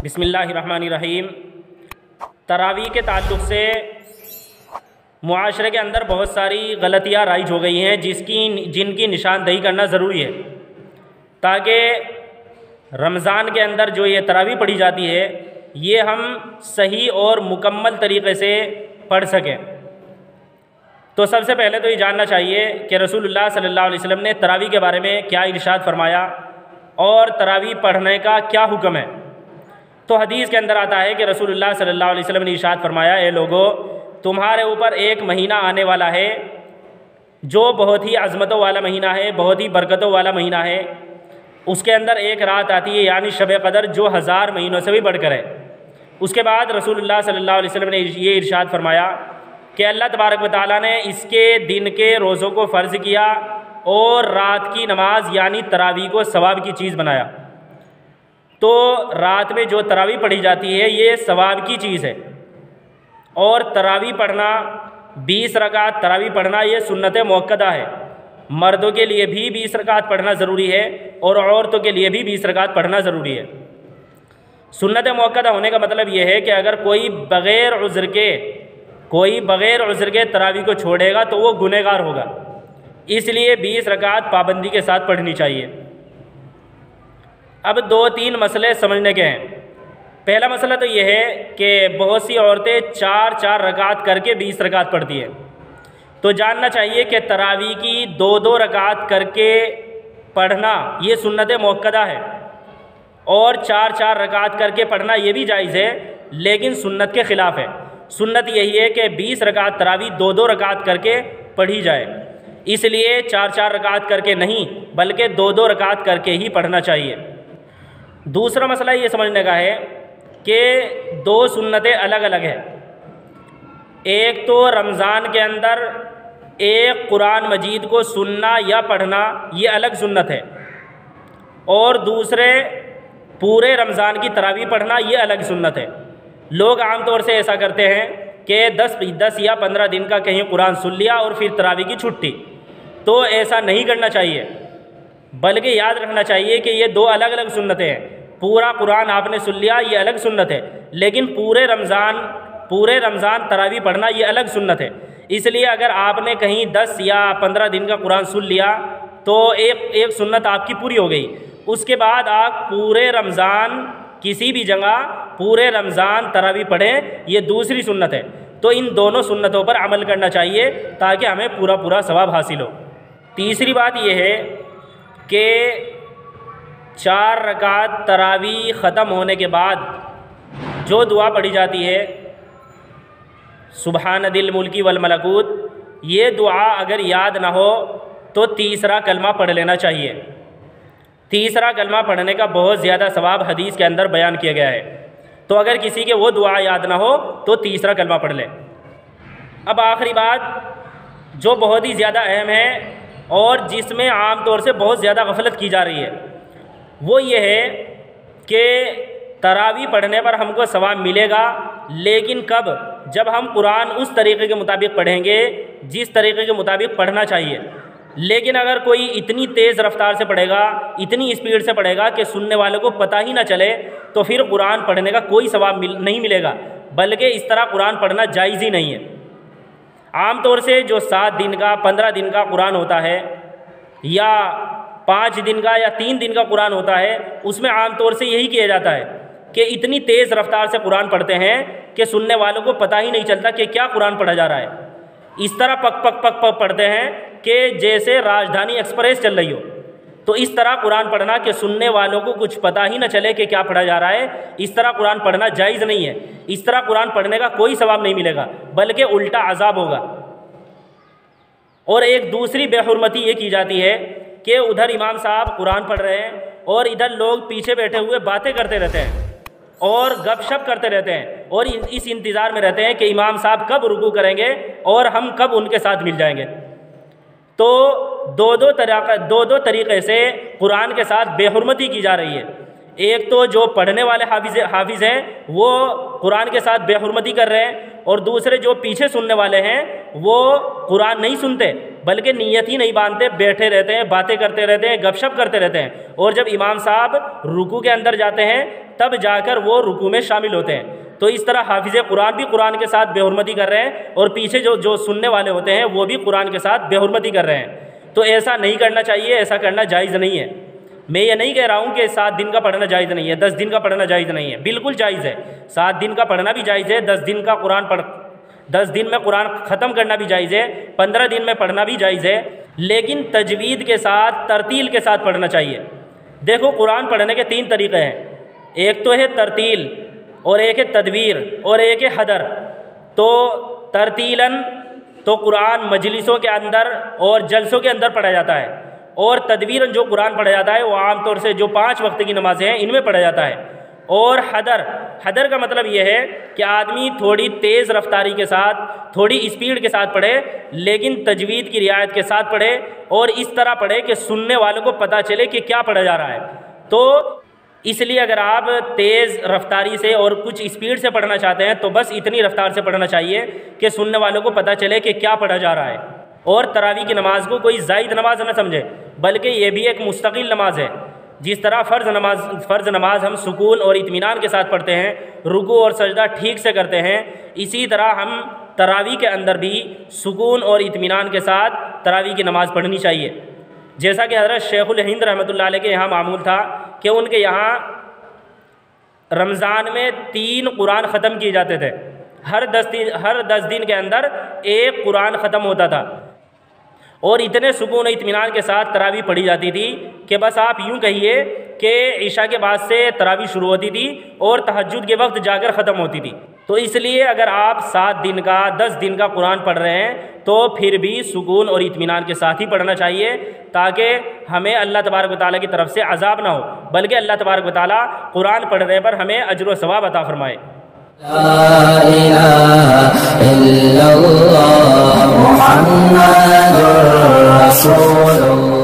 بسم اللہ الرحمن الرحیم۔ تراویح کے تعلق سے معاشرے کے اندر بہت ساری غلطیاں رائج ہو گئی ہیں جن کی نشاندہی کرنا ضروری ہے تاکہ رمضان کے اندر جو یہ تراویح پڑھی جاتی ہے یہ ہم صحیح اور مکمل طریقے سے پڑھ سکیں۔ تو سب سے پہلے تو یہ جاننا چاہیے کہ رسول اللہ صلی اللہ علیہ وسلم نے تراویح کے بارے میں کیا ارشاد فرمایا اور تراویح پڑھنے کا کیا حکم ہے۔ تو حدیث کے اندر آتا ہے کہ رسول اللہ صلی اللہ علیہ وسلم نے ارشاد فرمایا، اے لوگو، تمہارے اوپر ایک مہینہ آنے والا ہے جو بہت ہی عظمتوں والا مہینہ ہے، بہت ہی برکتوں والا مہینہ ہے۔ اس کے اندر ایک رات آتی ہے یعنی شب قدر، جو 1000 مہینوں سے بھی بڑھ کر ہے۔ اس کے بعد رسول اللہ صلی اللہ علیہ وسلم نے یہ ارشاد فرمایا کہ اللہ تبارک و تعالیٰ نے اس کے دن کے روزوں کو فرض کیا اور رات کی نماز یعنی تراویح کو ثواب کی چیز بنایا۔ تو رات میں جو تراویح پڑھی جاتی ہے یہ ثواب کی چیز ہے، اور تراویح پڑھنا 20 رکعت تراویح پڑھنا یہ سنت مؤکدہ ہے۔ مردوں کے لیے بھی 20 رکعت پڑھنا ضروری ہے اور عورتوں کے لیے بھی 20 رکعت پڑھنا ضروری ہے۔ سنت مؤکدہ ہونے کا مطلب یہ ہے کہ اگر کوئی بغیر عذر کے تراویح کو چھوڑے گا تو وہ گنہگار ہوگا، اس لیے 20 رکعت پابندی کے ساتھ پڑھنی چاہیے۔ اب 2-3 مسئلے سمجھنے کے ہیں۔ پہلا مسئلہ تو یہ ہے کہ بہت سی عورتیں 4 رکعت کر کے 20 رکعت پڑھتی ہیں۔ تو جاننا چاہیے کہ تراویح کی 2 رکعت کر کے پڑھنا یہ سنت مؤکدہ ہے، اور 4 رکعت کر کے پڑھنا یہ بھی جائز ہے، لیکن سنت کے خلاف ہے۔ سنت یہی ہے کہ 20 رکعت تراویح 2 رکعت کر کے پڑھی جائے، اس لیے 4 رکعت کر کے نہیں بلکہ 2 رکعت کر کے ہی پڑھنا چاہیے۔ دوسرا مسئلہ یہ سمجھنے کا ہے کہ 2 سنتیں الگ الگ ہیں۔ ایک تو رمضان کے اندر ایک قرآن مجید کو سننا یا پڑھنا یہ الگ سنت ہے، اور دوسرے پورے رمضان کی تراویح پڑھنا یہ الگ سنت ہے۔ لوگ عام طور سے ایسا کرتے ہیں کہ 10 یا 15 دن کا کہیں قرآن سن لیا اور پھر تراویح کی چھٹی، تو ایسا نہیں کرنا چاہیے، بلکہ یاد رکھنا چاہیے کہ یہ 2 الگ الگ سنتیں ہیں۔ پورا قرآن آپ نے سن لیا یہ الگ سنت ہے، لیکن پورے رمضان تراویح پڑھنا یہ الگ سنت ہے۔ اس لیے اگر آپ نے کہیں 10 یا 15 دن کا قرآن سن لیا تو ایک سنت آپ کی پوری ہو گئی۔ اس کے بعد آپ پورے رمضان کسی بھی جگہ پورے رمضان تراویح پڑھیں، یہ دوسری سنت ہے۔ تو ان دونوں سنتوں پر عمل کرنا چاہیے تاکہ ہمیں پورا ثواب حاصل ہو۔ تیسری بات یہ ہے کہ 4 رکعت تراویح ختم ہونے کے بعد جو دعا پڑھی جاتی ہے سبحان ذی الملک والملکوت، یہ دعا اگر یاد نہ ہو تو تیسرا کلمہ پڑھ لینا چاہیے۔ تیسرا کلمہ پڑھنے کا بہت زیادہ ثواب حدیث کے اندر بیان کیا گیا ہے، تو اگر کسی کے وہ دعا یاد نہ ہو تو تیسرا کلمہ پڑھ لے۔ اب آخری بات جو بہت ہی زیادہ اہم ہے اور جس میں عام طور سے بہت زیادہ غفلت کی جا رہی ہے، وہ یہ ہے کہ تراویح پڑھنے پر ہم کو ثواب ملے گا، لیکن کب؟ جب ہم قرآن اس طریقے کے مطابق پڑھیں گے جس طریقے کے مطابق پڑھنا چاہیے۔ لیکن اگر کوئی اتنی تیز رفتار سے پڑھے گا، اتنی اسپیڈ سے پڑھے گا کہ سننے والوں کو پتہ ہی نہ چلے، تو پھر قرآن پڑھنے کا کوئی ثواب نہیں ملے گا، بلکہ اس طرح قرآن پڑھنا جائز ہی نہیں ہے۔ عام طور سے جو 7 دن کا 15 دن کا قرآن ہوتا ہے، یا 5 دن کا یا 3 دن کا قرآن ہوتا ہے، اس میں عام طور سے یہی کیا جاتا ہے کہ اتنی تیز رفتار سے قرآن پڑھتے ہیں کہ سننے والوں کو پتہ ہی نہیں چلتا کہ کیا قرآن پڑھا جا رہا ہے۔ اس طرح پک پڑھتے ہیں کہ جیسے راجدھانی ایکسپریس چل رہی ہو۔ تو اس طرح قرآن پڑھنا کہ سننے والوں کو کچھ پتہ ہی نہ چلے کہ کیا پڑھا جا رہا ہے، اس طرح قرآن پڑھنا جائز نہیں ہے۔ اس طرح قرآن پڑھنے کا کوئی ثواب نہیں ملے گا، بلکہ الٹا عذاب ہوگا۔ اور ایک دوسری بے حرمتی یہ کی جاتی ہے کہ ادھر امام صاحب قرآن پڑھ رہے ہیں اور ادھر لوگ پیچھے بیٹھے ہوئے باتیں کرتے رہتے ہیں اور گپ شپ کرتے رہتے ہیں، اور اس انتظار میں رہتے ہیں کہ امام صاحب کب رکوع کریں گے اور ہم کب ان کے ساتھ مل جائیں گے۔ تو دو طریقے سے قرآن کے ساتھ بے حرمتی کی جا رہی ہے۔ ایک تو جو پڑھنے والے حافظ ہیں وہ قرآن کے ساتھ بے حرمتی کر رہے ہیں، اور دوسرے جو پیچھے سننے والے ہیں وہ قرآن نہیں سنتے بلکہ نیت ہی نہیں باندھتے، بیٹھے رہتے ہیں، باتیں کرتے رہتے ہیں، گپ شپ کرتے رہتے ہیں، اور جب امام صاحب رکوع کے اندر جاتے ہیں تب جا کر وہ رکوع میں شامل ہوتے ہیں۔ تو اس طرح حافظ قرآن بھی قرآن کے ساتھ بے حرمتی کر رہے ہیں، اور پیچھے جو سننے والے ہوتے ہیں وہ بھی قرآن کے ساتھ بے حرمتی کر رہے ہیں۔ تو ایسا نہیں کرنا چاہیے، ایسا کرنا جائز نہیں ہے۔ میں یہ نہیں کہہ رہا ہوں کہ 7 دن کا پڑھنا جائز نہیں ہے، 10 دن کا پڑھنا جائز نہیں ہے، بالکل جائز ہے۔ 7 دن کا پڑھنا بھی جائز ہے، 10 دن میں قرآن ختم کرنا بھی جائز ہے، 15 دن میں پڑھنا بھی جائز ہے، لیکن تجوید کے ساتھ، ترتیل کے ساتھ پڑھنا چاہیے۔ دیکھو قرآن پڑھنے کے 3 طریقے ہیں، ایک تو ہے ترتیل، اور ایک ہے تدبیر، اور ایک ہے حدر۔ تو ترتیلاً تو قرآن مجلسوں کے اندر اور جلسوں کے اندر پڑھا جاتا ہے، اور تدبیراً جو قرآن پڑھا جاتا ہے وہ عام طور سے جو 5 وقت کی نمازیں ہیں ان میں پڑھا جاتا ہے۔ اور حدر کا مطلب یہ ہے کہ آدمی تھوڑی تیز رفتاری کے ساتھ، تھوڑی اسپیڈ کے ساتھ پڑھے، لیکن تجوید کی رعایت کے ساتھ پڑھے، اور اس طرح پڑھے کہ سننے والوں کو پتہ چلے کہ کیا پڑھا جا رہا ہے۔ تو اس لیے اگر آپ تیز رفتاری سے اور کچھ اسپیڈ سے پڑھنا چاہتے ہیں تو بس اتنی رفتار سے پڑھنا چاہیے کہ سننے والوں کو پتہ چلے کہ کیا پڑھا جا رہا ہے۔ اور تراویح کی نماز کو کوئی زائد نماز نہ سمجھے، بلکہ یہ بھی ایک مستقل نماز ہے۔ جس طرح فرض نماز ہم سکون اور اطمینان کے ساتھ پڑھتے ہیں، رکوع اور سجدہ ٹھیک سے کرتے ہیں، اسی طرح ہم تراویح کے اندر بھی سکون اور اطمینان کے ساتھ تراویح کی نماز پڑھنی چاہیے۔ جیسا کہ حضرت شیخ الہند رحمۃ اللہ علیہ کے یہاں معمول تھا کہ ان کے یہاں رمضان میں 3 قرآن ختم کیے جاتے تھے، ہر 10 دن کے اندر 1 قرآن ختم ہوتا تھا، اور اتنے سکون و اطمینان کے ساتھ تراویح پڑھی جاتی تھی کہ بس آپ یوں کہیے کہ عشاء کے بعد سے تراویح شروع ہوتی تھی اور تہجد کے وقت جا کر ختم ہوتی تھی۔ تو اس لیے اگر آپ 7 دن کا 10 دن کا قرآن پڑھ رہے ہیں تو پھر بھی سکون اور اطمینان کے ساتھ ہی پڑھنا چاہیے، تاکہ ہمیں اللہ تبارک و تعالیٰ کی طرف سے عذاب نہ ہو، بلکہ اللہ تبارک و تعالیٰ قرآن پڑھنے پر ہمیں اجر و ثواب عطا فرمائے۔ لا الہ الا اللہ محمد رسول اللہ۔